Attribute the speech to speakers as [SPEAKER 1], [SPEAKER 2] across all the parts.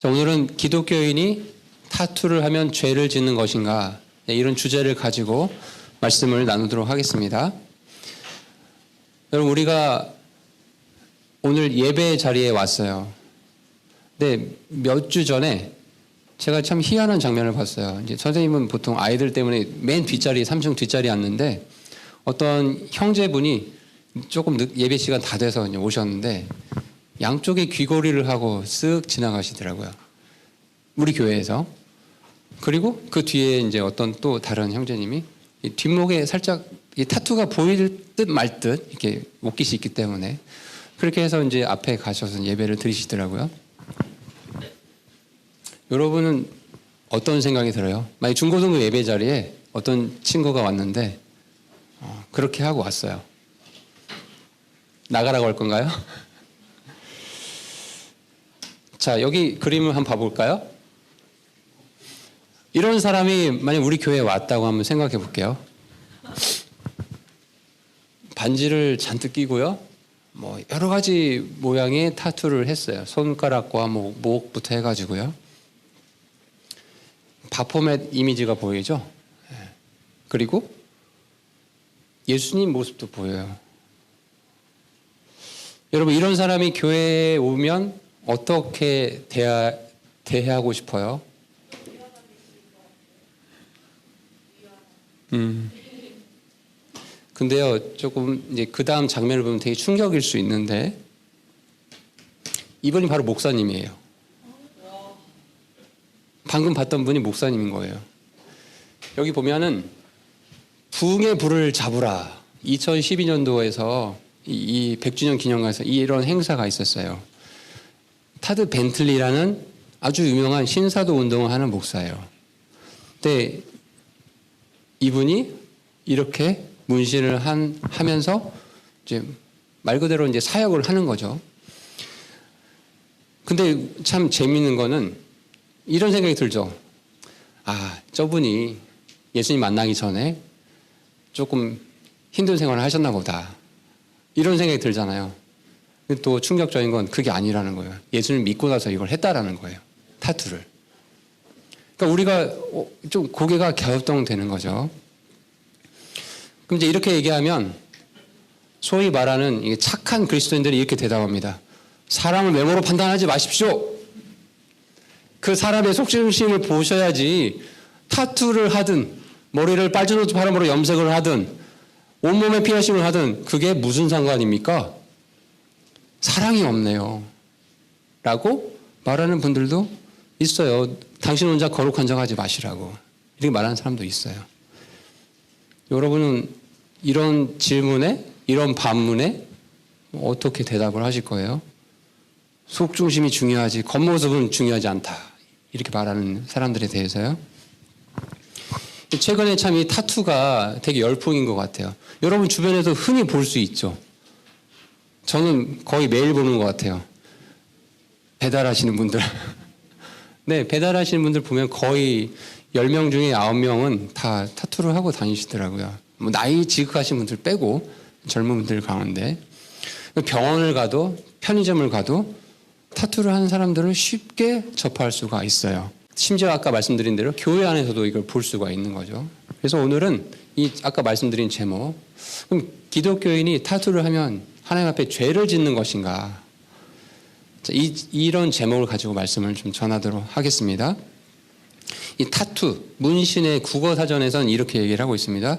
[SPEAKER 1] 자, 오늘은 기독교인이 타투를 하면 죄를 짓는 것인가, 이런 주제를 가지고 말씀을 나누도록 하겠습니다. 여러분, 우리가 오늘 예배 자리에 왔어요. 근데 몇 주 전에 제가 참 희한한 장면을 봤어요. 이제 선생님은 보통 아이들 때문에 맨 뒷자리, 3층 뒷자리에 앉는데 어떤 형제분이 조금 예배 시간 다 돼서 이제 오셨는데 양쪽에 귀걸이를 하고 쓱 지나가시더라고요. 우리 교회에서. 그리고 그 뒤에 이제 어떤 또 다른 형제님이 이 뒷목에 살짝 이 타투가 보일 듯 말 듯 이렇게 옷깃이 있기 때문에 그렇게 해서 이제 앞에 가셔서 예배를 드리시더라고요. 여러분은 어떤 생각이 들어요? 만약 중고등부 예배 자리에 어떤 친구가 왔는데 그렇게 하고 왔어요. 나가라고 할 건가요? 자, 여기 그림을 한번 봐볼까요? 이런 사람이 만약 우리 교회에 왔다고 한번 생각해 볼게요. 반지를 잔뜩 끼고요. 뭐 여러 가지 모양의 타투를 했어요. 손가락과 목부터 해가지고요. 바포맷 이미지가 보이죠? 그리고 예수님 모습도 보여요. 여러분, 이런 사람이 교회에 오면 어떻게 대하고 싶어요? 근데요, 조금 이제 그 다음 장면을 보면 되게 충격일 수 있는데 이분이 바로 목사님이에요. 방금 봤던 분이 목사님인 거예요. 여기 보면은 부흥의 불을 잡으라. 2012년도에서 이 100주년 기념관에서 이런 행사가 있었어요. 타드 벤틀리라는 아주 유명한 신사도 운동을 하는 목사예요. 근데 이분이 이렇게 문신을 하면서 이제 말 그대로 이제 사역을 하는 거죠. 근데 참 재미있는 거는 이런 생각이 들죠. 아, 저분이 예수님 만나기 전에 조금 힘든 생활을 하셨나 보다. 이런 생각이 들잖아요. 또 충격적인 건 그게 아니라는 거예요. 예수님 믿고 나서 이걸 했다라는 거예요. 타투를. 그러니까 우리가 좀 고개가 갸우뚱되는 거죠. 그럼 이제 이렇게 얘기하면 소위 말하는 착한 그리스도인들이 이렇게 대답합니다. 사람을 외모로 판단하지 마십시오. 그 사람의 속심을 보셔야지 타투를 하든 머리를 빨주노트 파란으로 염색을 하든 온몸에 피어싱을 하든 그게 무슨 상관입니까? 사랑이 없네요. 라고 말하는 분들도 있어요. 당신 혼자 거룩한 척 하지 마시라고. 이렇게 말하는 사람도 있어요. 여러분은 이런 질문에, 이런 반문에 어떻게 대답을 하실 거예요? 속 중심이 중요하지, 겉모습은 중요하지 않다. 이렇게 말하는 사람들에 대해서요. 최근에 참 이 타투가 되게 열풍인 것 같아요. 여러분 주변에서 흔히 볼 수 있죠. 저는 거의 매일 보는 것 같아요. 배달하시는 분들. 네, 배달하시는 분들 보면 거의 10명 중에 9명은 다 타투를 하고 다니시더라고요. 뭐 나이 지극하신 분들 빼고 젊은 분들 가운데 병원을 가도 편의점을 가도 타투를 하는 사람들을 쉽게 접할 수가 있어요. 심지어 아까 말씀드린 대로 교회 안에서도 이걸 볼 수가 있는 거죠. 그래서 오늘은 이 아까 말씀드린 제목, 그럼 기독교인이 타투를 하면 하나님 앞에 죄를 짓는 것인가? 이런 제목을 가지고 말씀을 좀 전하도록 하겠습니다. 이 타투, 문신의 국어사전에서는 이렇게 얘기를 하고 있습니다.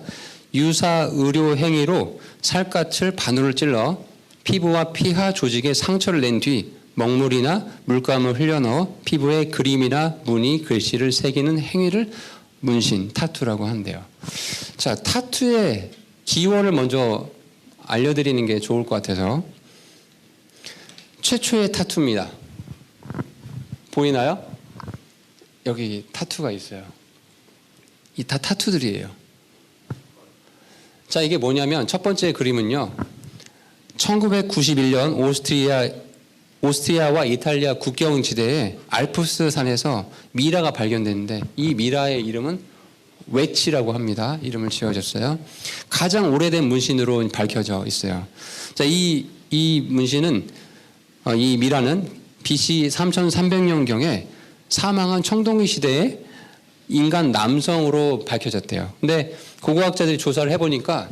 [SPEAKER 1] 유사 의료 행위로 살갗을 바늘을 찔러 피부와 피하 조직에 상처를 낸 뒤 먹물이나 물감을 흘려넣어 피부에 그림이나 무늬, 글씨를 새기는 행위를 문신, 타투라고 한대요. 자, 타투의 기원을 먼저 알려드리는 게 좋을 것 같아서 최초의 타투입니다. 보이나요? 여기 타투가 있어요. 이 다 타투들이에요. 자, 이게 뭐냐면 첫 번째 그림은요. 1991년 오스트리아와 이탈리아 국경지대에 알프스 산에서 미라가 발견됐는데 이 미라의 이름은 웨치라고 합니다. 이름을 지어줬어요. 가장 오래된 문신으로 밝혀져 있어요. 자, 이 문신은 이 미라는 BC 3300년경에 사망한 청동기 시대의 인간 남성으로 밝혀졌대요. 근데 고고학자들이 조사를 해보니까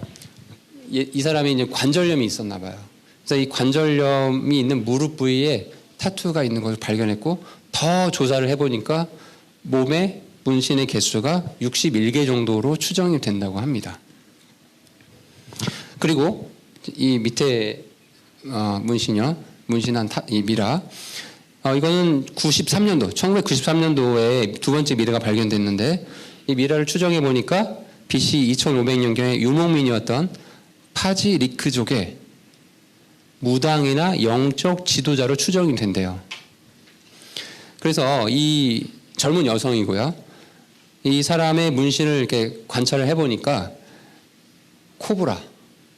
[SPEAKER 1] 이 사람이 이제 관절염이 있었나 봐요. 그래서 이 관절염이 있는 무릎 부위에 타투가 있는 것을 발견했고, 더 조사를 해보니까 몸에 문신의 개수가 61개 정도로 추정이 된다고 합니다. 그리고 이 밑에 문신한 이 미라, 이거는 93년도, 1993년도에 두 번째 미라가 발견됐는데, 이 미라를 추정해 보니까 BC 2500년경에 유목민이었던 파지 리크족의 무당이나 영적 지도자로 추정이 된대요. 그래서 이 젊은 여성이고요. 이 사람의 문신을 이렇게 관찰을 해보니까 코브라,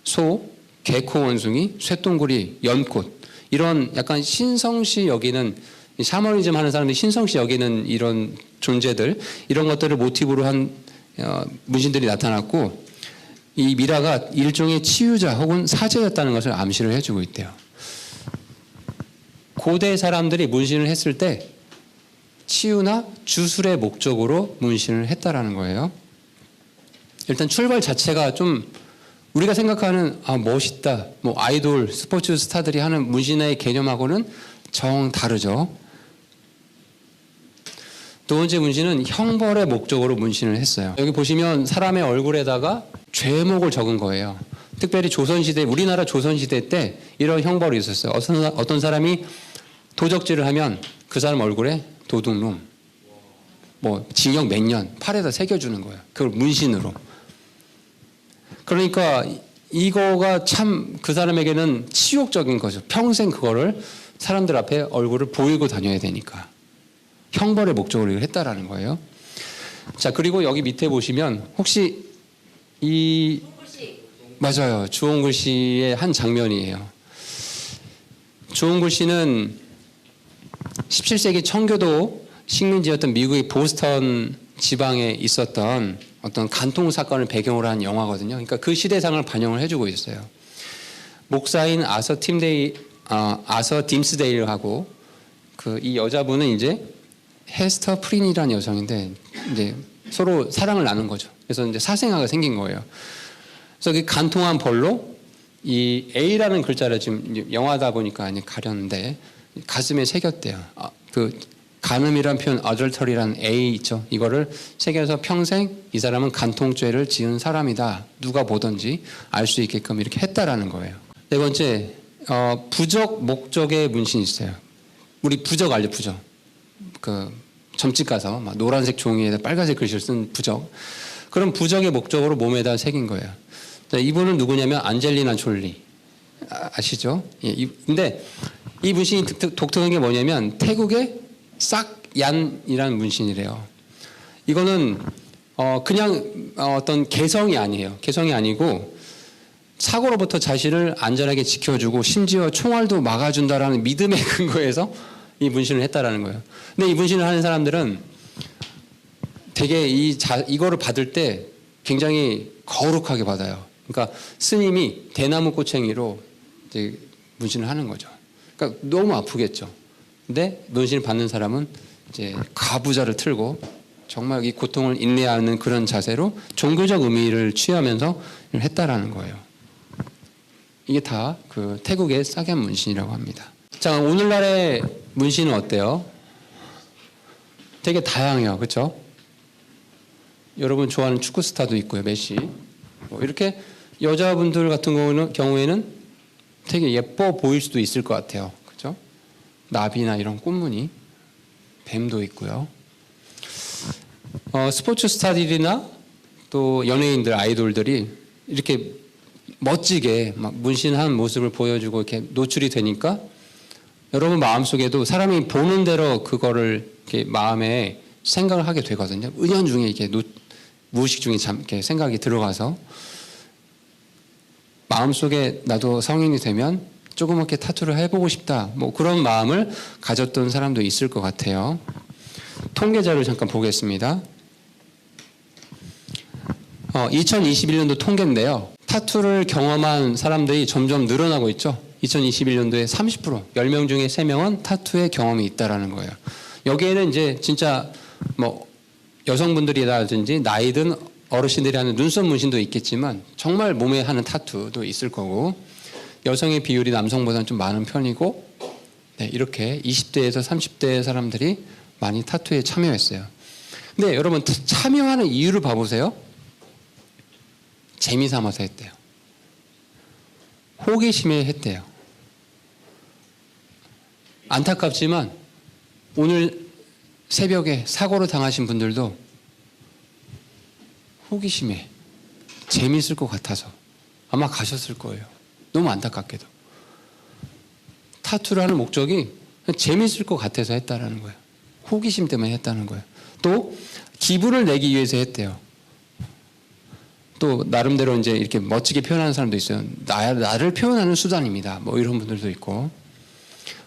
[SPEAKER 1] 소, 개코 원숭이, 쇠똥구리, 연꽃, 이런 약간 신성시 여기는, 샤머니즘 하는 사람들이 신성시 여기는 이런 존재들, 이런 것들을 모티브로 한 문신들이 나타났고, 이 미라가 일종의 치유자 혹은 사제였다는 것을 암시를 해주고 있대요. 고대 사람들이 문신을 했을 때 치유나 주술의 목적으로 문신을 했다라는 거예요. 일단 출발 자체가 좀 우리가 생각하는 멋있다, 뭐 아이돌, 스포츠 스타들이 하는 문신의 개념하고는 정 다르죠. 두 번째 문신은 형벌의 목적으로 문신을 했어요. 여기 보시면 사람의 얼굴에다가 죄목을 적은 거예요. 특별히 조선시대, 우리나라 조선시대 때 이런 형벌이 있었어요. 어떤 사람이 도적질을 하면 그 사람 얼굴에 도둑놈, 뭐 징역 몇 년 팔에다 새겨주는 거예요. 그걸 문신으로. 그러니까 이거가 참 그 사람에게는 치욕적인 거죠. 평생 그거를 사람들 앞에 얼굴을 보이고 다녀야 되니까. 형벌의 목적으로 이걸 했다라는 거예요. 자, 그리고 여기 밑에 보시면 혹시 맞아요. 주홍글 씨의 한 장면이에요. 주홍글 씨는 17세기 청교도 식민지였던 미국의 보스턴 지방에 있었던 어떤 간통 사건을 배경으로 한 영화거든요. 그러니까 그 시대상을 반영을 해주고 있어요. 목사인 아서 딤스데일하고 이 여자분은 이제 헤스터 프린이라는 여성인데 이제 서로 사랑을 나눈 거죠. 그래서 이제 사생아가 생긴 거예요. 그래서 그 간통한 벌로 이 A라는 글자를 지금 영화다 보니까 아니 가렸는데 가슴에 새겼대요. 그 간음이란 표현, adultery라는 A 있죠. 이거를 새겨서 평생 이 사람은 간통죄를 지은 사람이다. 누가 보든지 알 수 있게끔 이렇게 했다라는 거예요. 네 번째, 부적 목적의 문신이 있어요. 우리 부적 알죠? 부적. 그 점집 가서 막 노란색 종이에다 빨간색 글씨를 쓴 부적. 그런 부적의 목적으로 몸에다 새긴 거예요. 이분은 누구냐면 안젤리나 졸리. 아시죠? 예, 근데 이 문신이 독특한 게 뭐냐면 태국의 싹얀이라는 문신이래요. 이거는 그냥 어떤 개성이 아니에요. 개성이 아니고 사고로부터 자신을 안전하게 지켜주고 심지어 총알도 막아준다라는 믿음의 근거에서 이 문신을 했다라는 거예요. 근데 이 문신을 하는 사람들은 되게 이거를 받을 때 굉장히 거룩하게 받아요. 그러니까 스님이 대나무 꼬챙이로 이제 문신을 하는 거죠. 그러니까 너무 아프겠죠. 근데 문신을 받는 사람은 이제 가부좌를 틀고 정말 이 고통을 인내하는 그런 자세로 종교적 의미를 취하면서 했다라는 거예요. 이게 다 그 태국의 싹얀 문신이라고 합니다. 자, 오늘날의 문신은 어때요? 되게 다양해요. 그렇죠? 여러분 좋아하는 축구 스타도 있고요. 메시. 이렇게 여자분들 같은 경우에는 되게 예뻐 보일 수도 있을 것 같아요. 그렇죠? 나비나 이런 꽃무늬, 뱀도 있고요. 스포츠 스타들이나 또 연예인들, 아이돌들이 이렇게 멋지게 막 문신한 모습을 보여주고 이렇게 노출이 되니까 여러분 마음속에도 사람이 보는 대로 그거를 이렇게 마음에 생각을 하게 되거든요. 은연중에 이렇게 무의식 중에 이렇게 생각이 들어가서 마음속에 나도 성인이 되면 조그맣게 타투를 해보고 싶다. 뭐 그런 마음을 가졌던 사람도 있을 것 같아요. 통계자를 잠깐 보겠습니다. 2021년도 통계인데요. 타투를 경험한 사람들이 점점 늘어나고 있죠. 2021년도에 30%, 10명 중에 3명은 타투의 경험이 있다라는 거예요. 여기에는 이제 진짜 뭐 여성분들이라든지 나이든 어르신들이 하는 눈썹 문신도 있겠지만 정말 몸에 하는 타투도 있을 거고, 여성의 비율이 남성보다는 좀 많은 편이고, 네, 이렇게 20대에서 30대 사람들이 많이 타투에 참여했어요. 근데 여러분, 참여하는 이유를 봐보세요. 재미 삼아서 했대요. 호기심에 했대요. 안타깝지만 오늘 새벽에 사고로 당하신 분들도 호기심에 재미있을 것 같아서 아마 가셨을 거예요. 너무 안타깝게도. 타투를 하는 목적이 재미있을 것 같아서 했다라는 거예요. 호기심 때문에 했다는 거예요. 또 기분을 내기 위해서 했대요. 또 나름대로 이제 이렇게 멋지게 표현하는 사람도 있어요. 나를 표현하는 수단입니다. 뭐 이런 분들도 있고,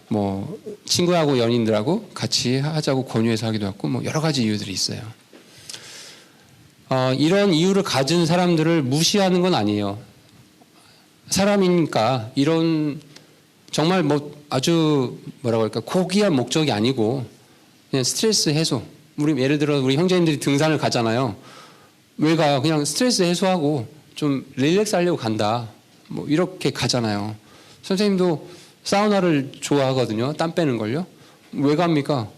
[SPEAKER 1] 뭐 친구하고 연인들하고 같이 하자고 권유해서 하기도 하고, 뭐 여러 가지 이유들이 있어요. 이런 이유를 가진 사람들을 무시하는 건 아니에요. 사람이니까 이런 정말 뭐 아주 뭐라고 할까, 고귀한 목적이 아니고 그냥 스트레스 해소. 우리 예를 들어 우리 형제님들이 등산을 가잖아요. 왜 가요? 그냥 스트레스 해소하고 좀 릴렉스 하려고 간다. 뭐 이렇게 가잖아요. 선생님도 사우나를 좋아하거든요. 땀 빼는 걸요. 왜 갑니까?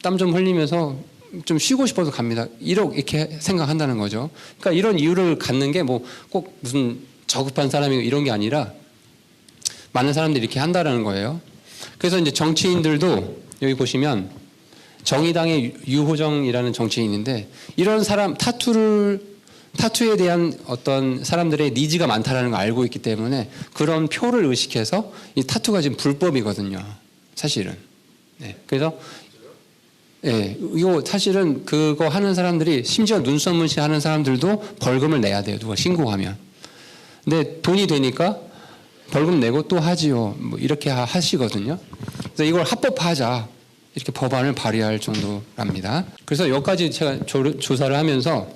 [SPEAKER 1] 땀 좀 흘리면서 좀 쉬고 싶어서 갑니다. 이렇게 생각한다는 거죠. 그러니까 이런 이유를 갖는 게 뭐 꼭 무슨 저급한 사람이고 이런 게 아니라 많은 사람들이 이렇게 한다는 거예요. 그래서 이제 정치인들도 여기 보시면 정의당의 유호정이라는 정치인인데, 이런 사람 타투에 대한 어떤 사람들의 니즈가 많다라는 걸 알고 있기 때문에 그런 표를 의식해서 이 타투가 지금 불법이거든요. 사실은. 네. 그래서 예, 이거 사실은 그거 하는 사람들이, 심지어 눈썹 문신 하는 사람들도 벌금을 내야 돼요. 누가 신고하면. 근데 돈이 되니까 벌금 내고 또 하지요. 뭐 이렇게 하시거든요. 그래서 이걸 합법화하자, 이렇게 법안을 발의할 정도랍니다. 그래서 여기까지 제가 조사를 하면서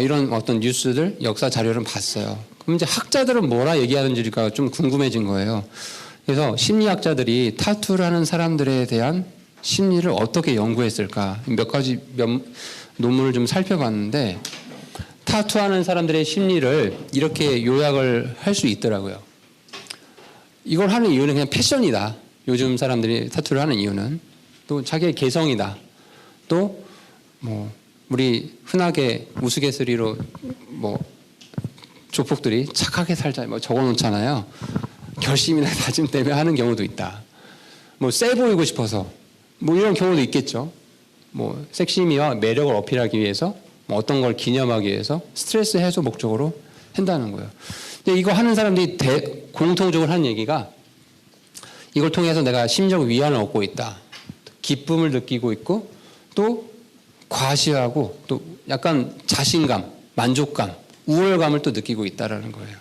[SPEAKER 1] 이런 어떤 뉴스들, 역사 자료를 봤어요. 그럼 이제 학자들은 뭐라 얘기하는지가 좀 궁금해진 거예요. 그래서 심리학자들이 타투를 하는 사람들에 대한 심리를 어떻게 연구했을까, 몇 가지 논문을 좀 살펴봤는데, 타투하는 사람들의 심리를 이렇게 요약을 할 수 있더라고요. 이걸 하는 이유는 그냥 패션이다. 요즘 사람들이 타투를 하는 이유는 또 자기의 개성이다. 또 뭐 우리 흔하게 우스갯소리로 뭐 조폭들이 착하게 살자 뭐 적어놓잖아요. 결심이나 다짐 때문에 하는 경우도 있다. 뭐 세 보이고 싶어서 뭐 이런 경우도 있겠죠. 뭐 섹시미와 매력을 어필하기 위해서, 뭐 어떤 걸 기념하기 위해서 스트레스 해소 목적으로 한다는 거예요. 근데 이거 하는 사람들이 공통적으로 하는 얘기가, 이걸 통해서 내가 심적 위안을 얻고 있다, 기쁨을 느끼고 있고, 또 과시하고 또 약간 자신감, 만족감, 우월감을 또 느끼고 있다라는 거예요.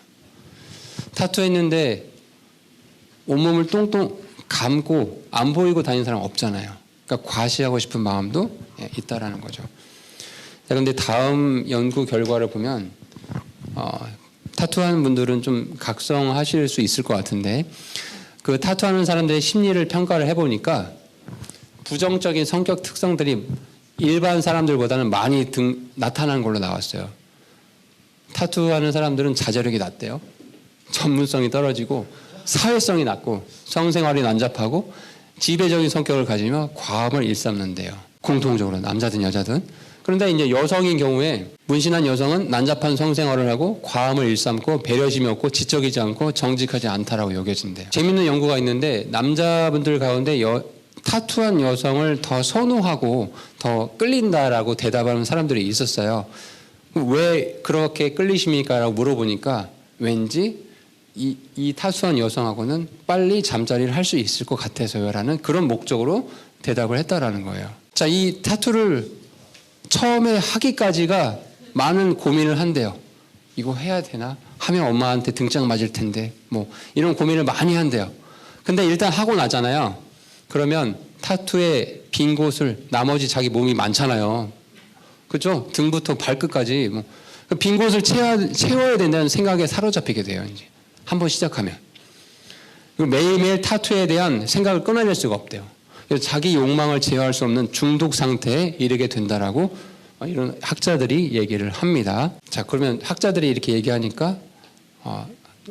[SPEAKER 1] 타투했는데 온몸을 똥똥 감고 안 보이고 다니는 사람 없잖아요. 그러니까 과시하고 싶은 마음도 있다라는 거죠. 그런데 다음 연구 결과를 보면 타투하는 분들은 좀 각성하실 수 있을 것 같은데, 그 타투하는 사람들의 심리를 평가를 해보니까 부정적인 성격 특성들이 일반 사람들보다는 많이 나타나는 걸로 나왔어요. 타투하는 사람들은 자제력이 낮대요. 전문성이 떨어지고 사회성이 낮고 성생활이 난잡하고 지배적인 성격을 가지며 과음을 일삼는데요. 공통적으로 남자든 여자든. 그런데 이제 여성인 경우에 문신한 여성은 난잡한 성생활을 하고 과음을 일삼고 배려심이 없고 지적이지 않고 정직하지 않다라고 여겨진대요. 재밌는 연구가 있는데, 남자분들 가운데 타투한 여성을 더 선호하고 더 끌린다라고 대답하는 사람들이 있었어요. 왜 그렇게 끌리십니까? 라고 물어보니까 왠지 이 타투한 여성하고는 빨리 잠자리를 할 수 있을 것 같아서요 라는 그런 목적으로 대답을 했다라는 거예요. 자, 이 타투를 처음에 하기까지가 많은 고민을 한대요. 이거 해야 되나? 하면 엄마한테 등짝 맞을 텐데 뭐 이런 고민을 많이 한대요. 근데 일단 하고 나잖아요. 그러면 타투의 빈 곳을, 나머지 자기 몸이 많잖아요. 그죠? 등부터 발끝까지 뭐 빈 곳을 채워야 된다는 생각에 사로잡히게 돼요. 이제 한번 시작하면. 그리고 매일매일 타투에 대한 생각을 끊어낼 수가 없대요. 그래서 자기 욕망을 제어할 수 없는 중독 상태에 이르게 된다라고 이런 학자들이 얘기를 합니다. 자, 그러면 학자들이 이렇게 얘기하니까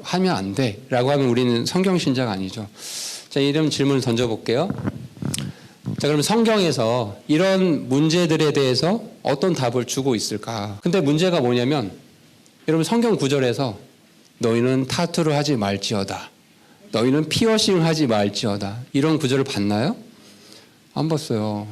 [SPEAKER 1] 하면 안 돼라고 하면 우리는 성경 신자가 아니죠. 자, 이런 질문을 던져볼게요. 자, 그럼 성경에서 이런 문제들에 대해서 어떤 답을 주고 있을까? 근데 문제가 뭐냐면 여러분 성경 구절에서 너희는 타투를 하지 말지어다. 너희는 피어싱을 하지 말지어다. 이런 구절을 봤나요? 안 봤어요.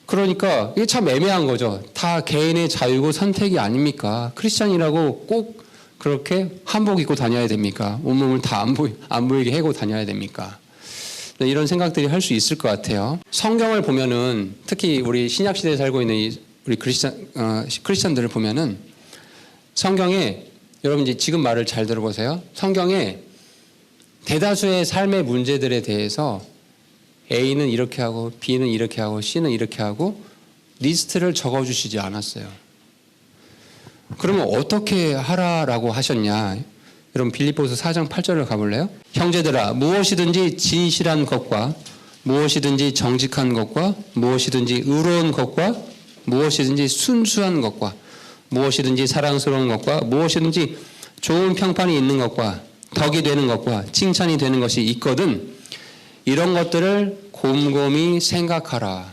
[SPEAKER 1] 그러니까 이게 참 애매한 거죠. 다 개인의 자유고 선택이 아닙니까? 크리스찬이라고 꼭 그렇게 한복 입고 다녀야 됩니까? 온몸을 다 안 보이게 해고 다녀야 됩니까? 이런 생각들이 할 수 있을 것 같아요. 성경을 보면은 특히 우리 신약 시대에 살고 있는 우리 크리스찬들을 보면은 성경에 여러분 이제 지금 말을 잘 들어보세요. 성경에 대다수의 삶의 문제들에 대해서 A는 이렇게 하고 B는 이렇게 하고 C는 이렇게 하고 리스트를 적어주시지 않았어요. 그러면 어떻게 하라라고 하셨냐? 여러분 빌립보서 4장 8절을 가볼래요? 형제들아 무엇이든지 진실한 것과 무엇이든지 정직한 것과 무엇이든지 의로운 것과 무엇이든지 순수한 것과 무엇이든지 사랑스러운 것과 무엇이든지 좋은 평판이 있는 것과 덕이 되는 것과 칭찬이 되는 것이 있거든 이런 것들을 곰곰이 생각하라.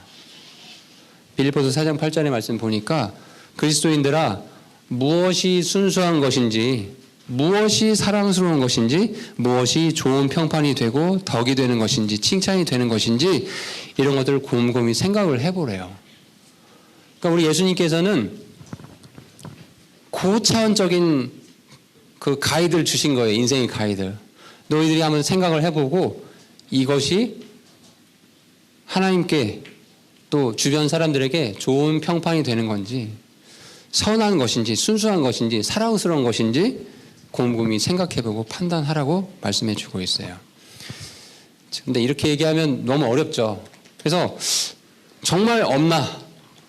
[SPEAKER 1] 빌립보서 4장 8절의 말씀 보니까 그리스도인들아 무엇이 순수한 것인지 무엇이 사랑스러운 것인지 무엇이 좋은 평판이 되고 덕이 되는 것인지 칭찬이 되는 것인지 이런 것들을 곰곰이 생각을 해보래요. 그러니까 우리 예수님께서는 고차원적인 그 가이드를 주신 거예요. 인생의 가이드. 너희들이 한번 생각을 해보고 이것이 하나님께 또 주변 사람들에게 좋은 평판이 되는 건지 선한 것인지 순수한 것인지 사랑스러운 것인지 곰곰이 생각해보고 판단하라고 말씀해 주고 있어요. 근데 이렇게 얘기하면 너무 어렵죠. 그래서 정말 없나?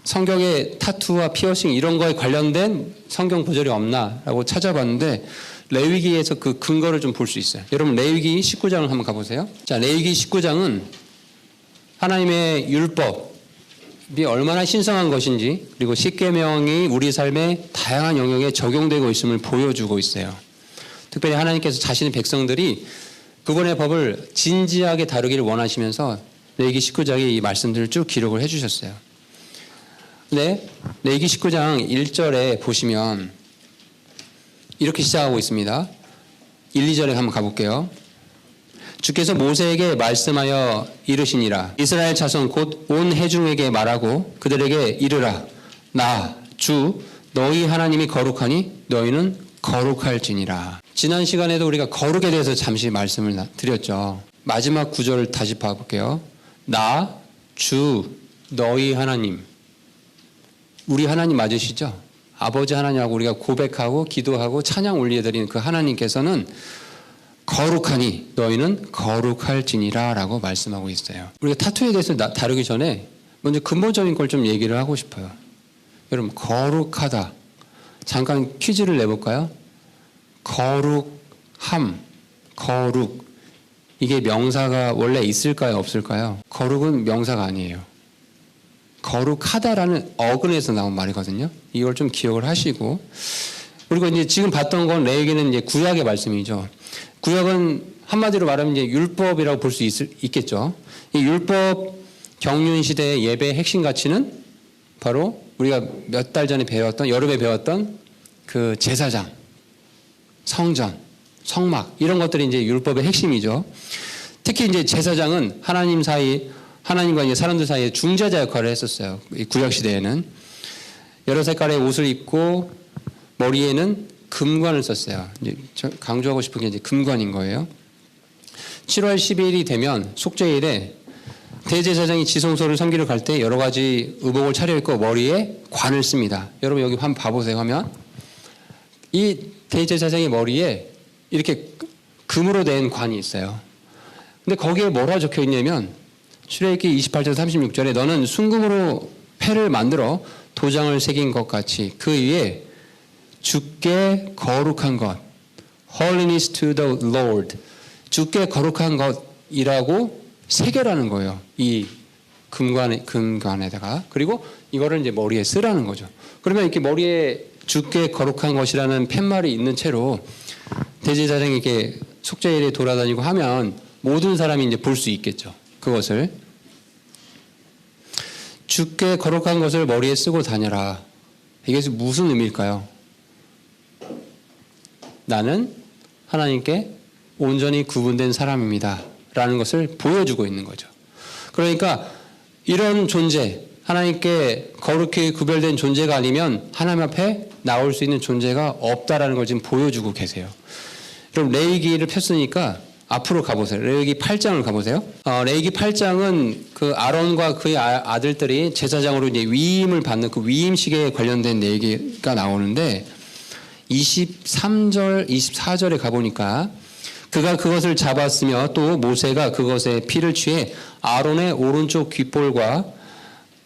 [SPEAKER 1] 성경에 타투와 피어싱 이런 거에 관련된 성경 구절이 없나라고 찾아봤는데 레위기에서 그 근거를 좀 볼 수 있어요. 여러분 레위기 19장을 한번 가보세요. 자, 레위기 19장은 하나님의 율법이 얼마나 신성한 것인지 그리고 십계명이 우리 삶의 다양한 영역에 적용되고 있음을 보여주고 있어요. 특별히 하나님께서 자신의 백성들이 그분의 법을 진지하게 다루기를 원하시면서 레위기 19장에 이 말씀들을 쭉 기록을 해주셨어요. 네, 레위기 19장 1절에 보시면 이렇게 시작하고 있습니다. 1, 2절에 한번 가볼게요. 주께서 모세에게 말씀하여 이르시니라. 이스라엘 자손 곧 온 회중에게 말하고 그들에게 이르라. 나 주 너희 하나님이 거룩하니 너희는 거룩할지니라. 지난 시간에도 우리가 거룩에 대해서 잠시 말씀을 드렸죠. 마지막 구절을 다시 봐볼게요. 나 주 너희 하나님. 우리 하나님 맞으시죠? 아버지 하나님하고 우리가 고백하고 기도하고 찬양 올려드리는 그 하나님께서는 거룩하니 너희는 거룩할지니라 라고 말씀하고 있어요. 우리가 타투에 대해서 다루기 전에 먼저 근본적인 걸 좀 얘기를 하고 싶어요. 여러분 거룩하다. 잠깐 퀴즈를 내볼까요? 거룩함, 거룩 이게 명사가 원래 있을까요? 없을까요? 거룩은 명사가 아니에요. 거룩하다라는 어근에서 나온 말이거든요. 이걸 좀 기억을 하시고 그리고 이제 지금 봤던 건 레위기는 이제 구약의 말씀이죠. 구약은 한마디로 말하면 이제 율법이라고 볼 수 있겠죠. 이 율법 경륜 시대의 예배의 핵심 가치는 바로 우리가 몇 달 전에 배웠던 여름에 배웠던 그 제사장, 성전, 성막 이런 것들이 이제 율법의 핵심이죠. 특히 이제 제사장은 하나님과 이제 사람들 사이에 중재자 역할을 했었어요. 이 구약 시대에는 여러 색깔의 옷을 입고 머리에는 금관을 썼어요. 이제 강조하고 싶은 게 이제 금관인 거예요. 7월 10일이 되면 속죄일에 대제사장이 지성소를 섬기러 갈 때 여러 가지 의복을 차려입고 머리에 관을 씁니다. 여러분 여기 한번 봐보세요. 하면 이 대제사장의 머리에 이렇게 금으로 된 관이 있어요. 근데 거기에 뭐라 적혀 있냐면 출애굽기 28절 36절에 너는 순금으로 패를 만들어 도장을 새긴 것 같이 그 위에 주께 거룩한 것 holiness to the Lord. 주께 거룩한 것이라고 새겨라는 거예요. 이 금관에다가. 그리고 이거를 이제 머리에 쓰라는 거죠. 그러면 이렇게 머리에 주께 거룩한 것이라는 팻말이 있는 채로 대제사장이 이렇게 속죄일에 돌아다니고 하면 모든 사람이 이제 볼 수 있겠죠. 그것을. 주께 거룩한 것을 머리에 쓰고 다녀라. 이게 무슨 의미일까요? 나는 하나님께 온전히 구분된 사람입니다. 라는 것을 보여주고 있는 거죠. 그러니까 이런 존재, 하나님께 거룩히 구별된 존재가 아니면 하나님 앞에 나올 수 있는 존재가 없다라는 걸 지금 보여주고 계세요. 그럼 레위기를 폈으니까 앞으로 가보세요. 레위기 8장을 가보세요. 레위기 8장은 그 아론과 그의 아들들이 제사장으로 이제 위임을 받는 그 위임식에 관련된 얘기가 나오는데 23절, 24절에 가보니까 그가 그것을 잡았으며 또 모세가 그것에 피를 취해 아론의 오른쪽 귓볼과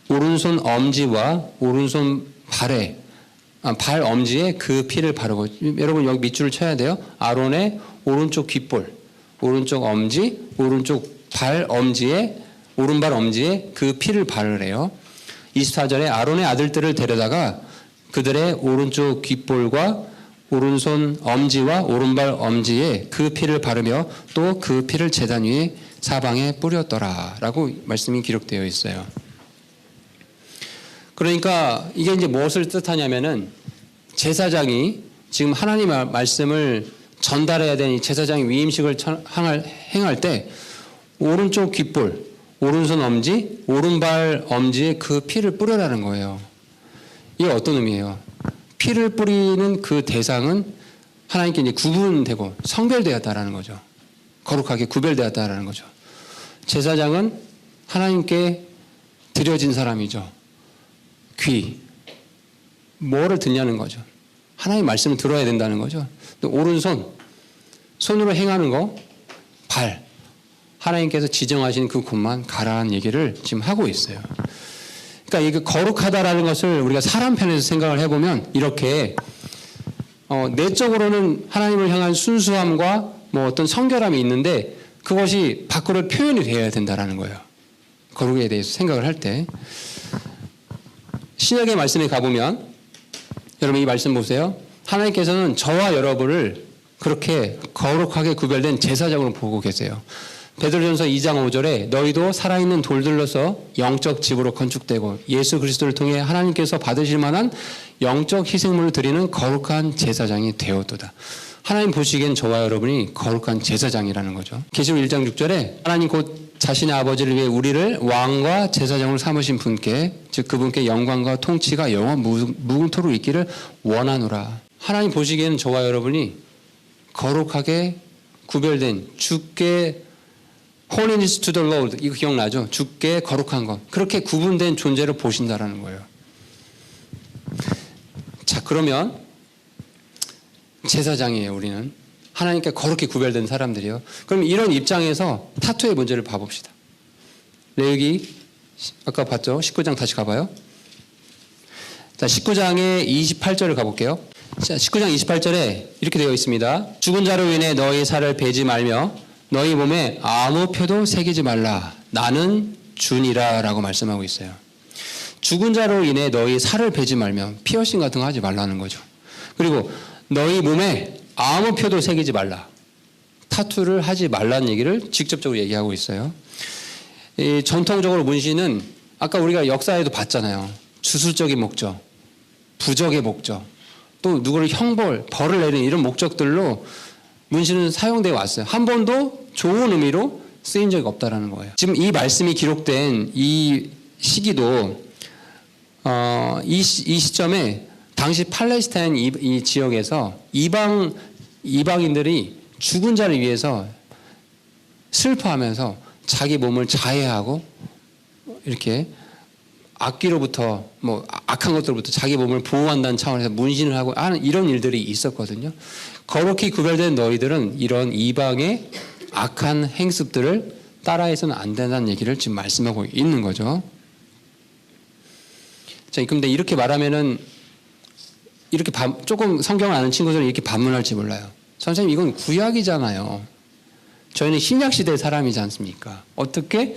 [SPEAKER 1] 오른손 엄지와 오른손 발 엄지에 그 피를 바르고, 여러분 여기 밑줄을 쳐야 돼요. 아론의 오른쪽 귓볼, 오른쪽 엄지, 오른쪽 발 엄지에, 오른발 엄지에 그 피를 바르래요. 24절에 아론의 아들들을 데려다가 그들의 오른쪽 귓볼과 오른손 엄지와 오른발 엄지에 그 피를 바르며 또 그 피를 제단 위에 사방에 뿌렸더라 라고 말씀이 기록되어 있어요. 그러니까 이게 이제 무엇을 뜻하냐면은 제사장이 지금 하나님의 말씀을 전달해야 되는 제사장의 위임식을 행할 때 오른쪽 귓볼, 오른손 엄지, 오른발 엄지에 그 피를 뿌려라는 거예요. 이게 어떤 의미예요? 피를 뿌리는 그 대상은 하나님께 이제 구분되고 성별되었다라는 거죠. 거룩하게 구별되었다라는 거죠. 제사장은 하나님께 드려진 사람이죠. 귀, 뭐를 듣냐는 거죠. 하나님의 말씀을 들어야 된다는 거죠. 또 오른손, 손으로 행하는 거, 발, 하나님께서 지정하신 그 곳만 가라는 얘기를 지금 하고 있어요. 그러니까 이게 거룩하다라는 것을 우리가 사람 편에서 생각을 해보면 이렇게 내적으로는 하나님을 향한 순수함과 뭐 어떤 성결함이 있는데 그것이 밖으로 표현이 되어야 된다라는 거예요. 거룩에 대해서 생각을 할 때. 신약의 말씀에 가보면 여러분 이 말씀 보세요. 하나님께서는 저와 여러분을 그렇게 거룩하게 구별된 제사장으로 보고 계세요. 베드로전서 2장 5절에 너희도 살아있는 돌들로서 영적 집으로 건축되고 예수 그리스도를 통해 하나님께서 받으실 만한 영적 희생물을 드리는 거룩한 제사장이 되었도다. 하나님 보시기엔 저와 여러분이 거룩한 제사장이라는 거죠. 계시록 1장 6절에 하나님 곧 자신의 아버지를 위해 우리를 왕과 제사장으로 삼으신 분께, 즉 그분께 영광과 통치가 영원 무궁토록 있기를 원하노라. 하나님 보시기에는 저와 여러분이 거룩하게 구별된 주께 holiness to the Lord, 이거 기억나죠? 주께 거룩한 것, 그렇게 구분된 존재를 보신다라는 거예요. 자, 그러면 제사장이에요. 우리는 하나님께 거룩히 구별된 사람들이요. 그럼 이런 입장에서 타투의 문제를 봐봅시다. 레위기 아까 봤죠? 19장 다시 가봐요. 자, 19장의 28절을 가볼게요. 자, 19장 28절에 이렇게 되어 있습니다. 죽은 자로 인해 너희 살을 베지 말며 너희 몸에 아무 표도 새기지 말라. 나는 주니라 라고 말씀하고 있어요. 죽은 자로 인해 너희 살을 베지 말며 피어싱 같은 거 하지 말라는 거죠. 그리고 너희 몸에 아무 표도 새기지 말라. 타투를 하지 말라는 얘기를 직접적으로 얘기하고 있어요. 이 전통적으로 문신은 아까 우리가 역사에도 봤잖아요. 주술적인 목적, 부적의 목적, 또 누구를 벌을 내리는 이런 목적들로 문신은 사용되어 왔어요. 한 번도 좋은 의미로 쓰인 적이 없다라는 거예요. 지금 이 말씀이 기록된 이 시기도 이 시점에 당시 팔레스타인 이 지역에서 이방인들이 죽은 자를 위해서 슬퍼하면서 자기 몸을 자해하고 이렇게 악기로부터 뭐 악한 것들로부터 자기 몸을 보호한다는 차원에서 문신을 하고 하는 이런 일들이 있었거든요. 거룩히 구별된 너희들은 이런 이방의 악한 행습들을 따라해서는 안 된다는 얘기를 지금 말씀하고 있는 거죠. 자, 근데 이렇게 말하면은 이렇게 조금 성경을 아는 친구들은 이렇게 반문할지 몰라요. 선생님 이건 구약이잖아요. 저희는 신약시대 사람이지 않습니까? 어떻게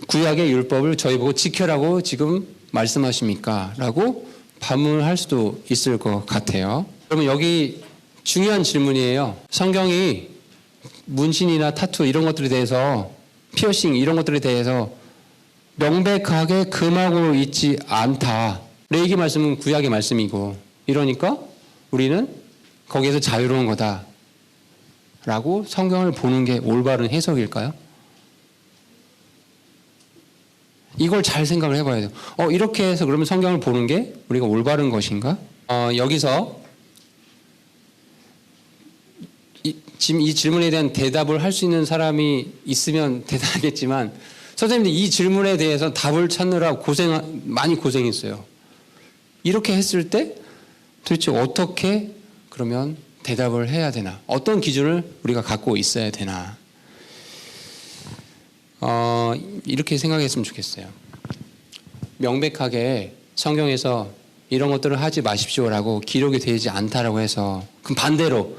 [SPEAKER 1] 구약의 율법을 저희 보고 지켜라고 지금 말씀하십니까? 라고 반문할 수도 있을 것 같아요. 그러면 여기 중요한 질문이에요. 성경이 문신이나 타투 이런 것들에 대해서 피어싱 이런 것들에 대해서 명백하게 금하고 있지 않다. 레위기 말씀은 구약의 말씀이고 이러니까 우리는 거기에서 자유로운 거다. 라고 성경을 보는 게 올바른 해석일까요? 이걸 잘 생각을 해봐야 돼요. 이렇게 해서 그러면 성경을 보는 게 우리가 올바른 것인가? 여기서 지금 이 질문에 대한 대답을 할 수 있는 사람이 있으면 대단하겠지만 선생님들 이 질문에 대해서 답을 찾느라 많이 고생했어요. 이렇게 했을 때 도대체 어떻게 그러면 대답을 해야 되나? 어떤 기준을 우리가 갖고 있어야 되나? 이렇게 생각했으면 좋겠어요. 명백하게 성경에서 이런 것들을 하지 마십시오라고 기록이 되지 않다라고 해서 그럼 반대로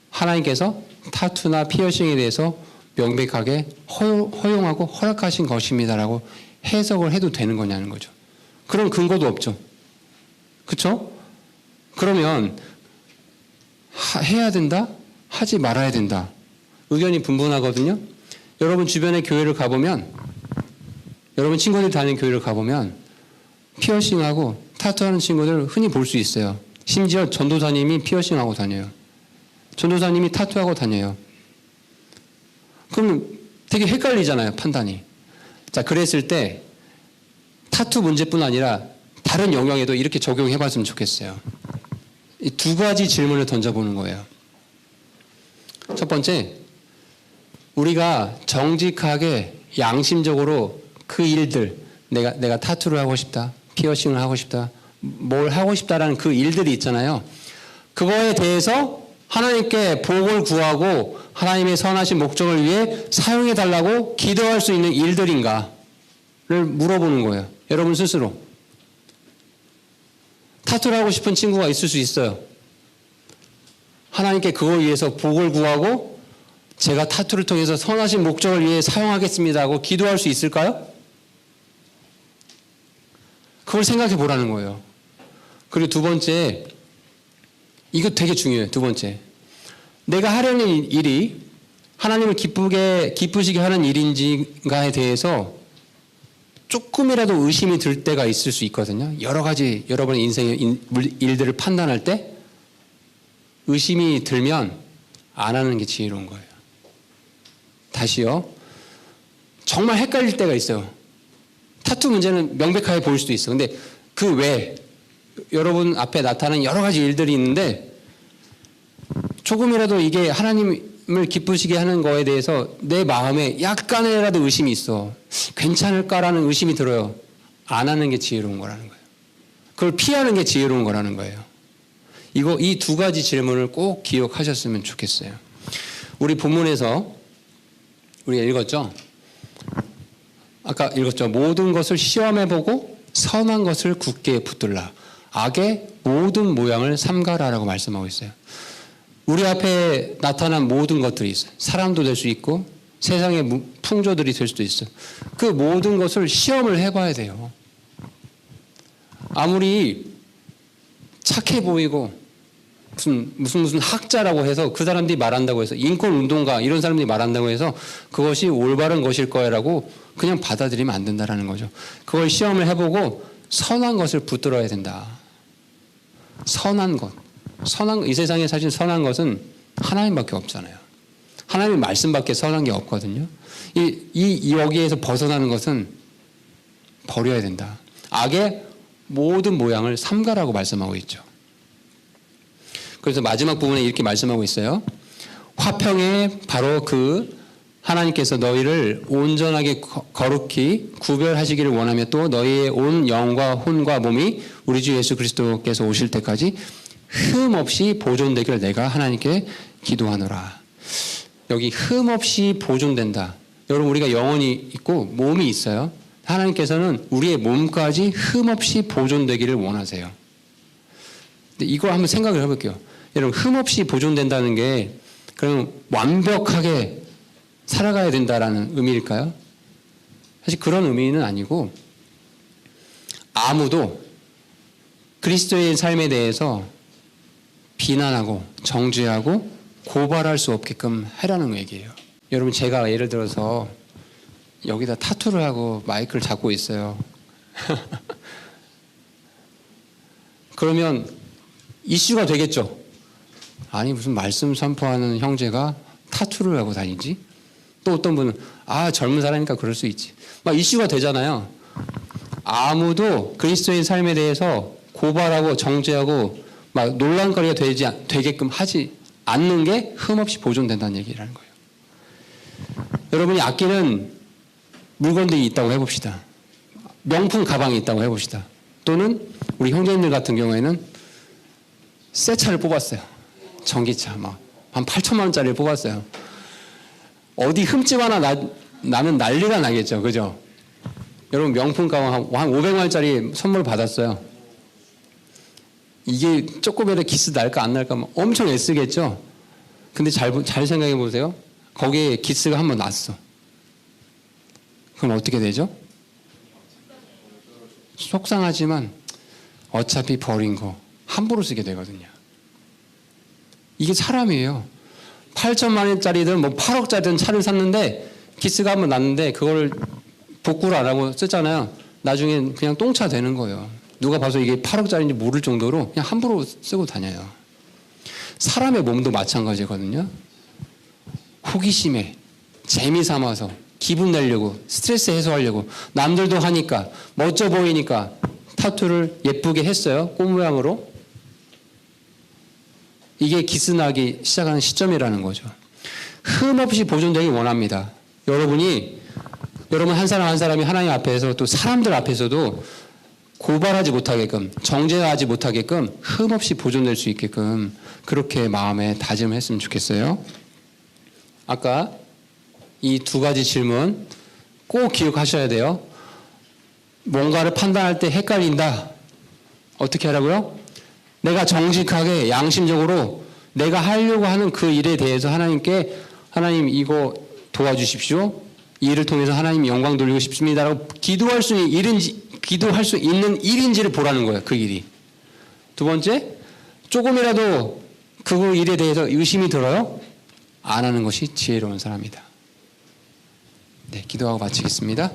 [SPEAKER 1] 하나님께서 타투나 피어싱에 대해서 명백하게 허용하고 허락하신 것입니다라고 해석을 해도 되는 거냐는 거죠. 그런 근거도 없죠. 그렇죠? 그러면 해야 된다? 하지 말아야 된다. 의견이 분분하거든요. 여러분 주변의 교회를 가보면 여러분 친구들이 다니는 교회를 가보면 피어싱하고 타투하는 친구들 흔히 볼 수 있어요. 심지어 전도사님이 피어싱하고 다녀요. 전도사님이 타투하고 다녀요. 그럼 되게 헷갈리잖아요, 판단이. 자, 그랬을 때 타투 문제뿐 아니라 다른 영역에도 이렇게 적용해 봤으면 좋겠어요. 이 두 가지 질문을 던져보는 거예요. 첫 번째, 우리가 정직하게 양심적으로 그 일들, 내가 타투를 하고 싶다, 피어싱을 하고 싶다, 뭘 하고 싶다라는 그 일들이 있잖아요. 그거에 대해서 하나님께 복을 구하고 하나님의 선하신 목적을 위해 사용해 달라고 기도할 수 있는 일들인가를 물어보는 거예요. 여러분 스스로. 타투를 하고 싶은 친구가 있을 수 있어요. 하나님께 그걸 위해서 복을 구하고 제가 타투를 통해서 선하신 목적을 위해 사용하겠습니다 하고 기도할 수 있을까요? 그걸 생각해 보라는 거예요. 그리고 두 번째, 이거 되게 중요해요. 두 번째, 내가 하려는 일이 하나님을 기쁘시게 하는 일인지가에 대해서 조금이라도 의심이 들 때가 있을 수 있거든요. 여러 가지 여러분의 인생의 일들을 판단할 때 의심이 들면 안 하는 게 지혜로운 거예요. 다시요. 정말 헷갈릴 때가 있어요. 타투 문제는 명백하게 보일 수도 있어. 근데 그 외에 여러분 앞에 나타나는 여러 가지 일들이 있는데 조금이라도 이게 하나님을 기쁘시게 하는 거에 대해서 내 마음에 약간이라도 의심이 있어. 괜찮을까라는 의심이 들어요. 안 하는 게 지혜로운 거라는 거예요. 그걸 피하는 게 지혜로운 거라는 거예요. 이 두 가지 질문을 꼭 기억하셨으면 좋겠어요. 우리 본문에서 우리가 읽었죠? 아까 읽었죠? 모든 것을 시험해보고 선한 것을 굳게 붙들라. 악의 모든 모양을 삼가라라고 말씀하고 있어요. 우리 앞에 나타난 모든 것들이 있어요. 사람도 될 수 있고 세상의 풍조들이 될 수도 있어요. 그 모든 것을 시험을 해봐야 돼요. 아무리 착해 보이고 무슨 학자라고 해서 그 사람들이 말한다고 해서 인권운동가 이런 사람들이 말한다고 해서 그것이 올바른 것일 거라고 그냥 받아들이면 안 된다는 거죠. 그걸 시험을 해보고 선한 것을 붙들어야 된다. 선한 것. 이 세상에 사실 선한 것은 하나님밖에 없잖아요. 하나님의 말씀밖에 선한 게 없거든요. 여기에서 벗어나는 것은 버려야 된다. 악의 모든 모양을 삼가라고 말씀하고 있죠. 그래서 마지막 부분에 이렇게 말씀하고 있어요. 화평에 바로 그 하나님께서 너희를 온전하게 거룩히 구별하시기를 원하며 또 너희의 온 영과 혼과 몸이 우리 주 예수 그리스도께서 오실 때까지 흠 없이 보존되기를 내가 하나님께 기도하노라. 여기 흠 없이 보존된다. 여러분 우리가 영혼이 있고 몸이 있어요. 하나님께서는 우리의 몸까지 흠 없이 보존되기를 원하세요. 근데 이걸 한번 생각을 해볼게요. 여러분 흠없이 보존된다는 게 그럼 완벽하게 살아가야 된다라는 의미일까요? 사실 그런 의미는 아니고 아무도 그리스도의 삶에 대해서 비난하고 정죄하고 고발할 수 없게끔 하라는 얘기예요. 여러분 제가 예를 들어서 여기다 타투를 하고 마이크를 잡고 있어요. 그러면 이슈가 되겠죠. 아니 무슨 말씀 선포하는 형제가 타투를 하고 다니지? 또 어떤 분은 젊은 사람이니까 그럴 수 있지. 막 이슈가 되잖아요. 아무도 그리스도의 삶에 대해서 고발하고 정죄하고 막 논란거리가 되게끔 하지 않는 게 흠없이 보존된다는 얘기라는 거예요. 여러분이 아끼는 물건들이 있다고 해봅시다. 명품 가방이 있다고 해봅시다. 또는 우리 형제님들 같은 경우에는 새 차를 뽑았어요. 전기차 막 한 8천만 원짜리를 뽑았어요. 어디 흠집 하나 나면 난리가 나겠죠. 그죠? 여러분 명품 가방 한 500만 원짜리 선물 받았어요. 이게 조금이라도 기스 날까 안 날까 엄청 애쓰겠죠. 근데 잘 생각해 보세요. 거기에 기스가 한번 났어. 그럼 어떻게 되죠? 속상하지만 어차피 버린 거 함부로 쓰게 되거든요. 이게 사람이에요. 8천만 원짜리든 8억짜리든 차를 샀는데 기스가 한번 났는데 그걸 복구를 안 하고 쓰잖아요. 나중엔 그냥 똥차 되는 거예요. 누가 봐서 이게 8억짜리인지 모를 정도로 그냥 함부로 쓰고 다녀요. 사람의 몸도 마찬가지거든요. 호기심에 재미 삼아서 기분 내려고 스트레스 해소하려고 남들도 하니까 멋져 보이니까 타투를 예쁘게 했어요. 꽃 모양으로. 이게 기스나기 시작하는 시점이라는 거죠. 흠없이 보존되기 원합니다. 여러분 한 사람 한 사람이 하나님 앞에서 또 사람들 앞에서도 고발하지 못하게끔 정죄하지 못하게끔 흠없이 보존될 수 있게끔 그렇게 마음에 다짐을 했으면 좋겠어요. 아까 이 두 가지 질문 꼭 기억하셔야 돼요. 뭔가를 판단할 때 헷갈린다. 어떻게 하라고요? 내가 정직하게 양심적으로 내가 하려고 하는 그 일에 대해서 하나님께 하나님 이거 도와주십시오. 이 일을 통해서 하나님 영광 돌리고 싶습니다라고 기도할 수 있는 일인지를 보라는 거예요. 그 일이. 두 번째, 조금이라도 그 일에 대해서 의심이 들어요? 안 하는 것이 지혜로운 사람이다. 네, 기도하고 마치겠습니다.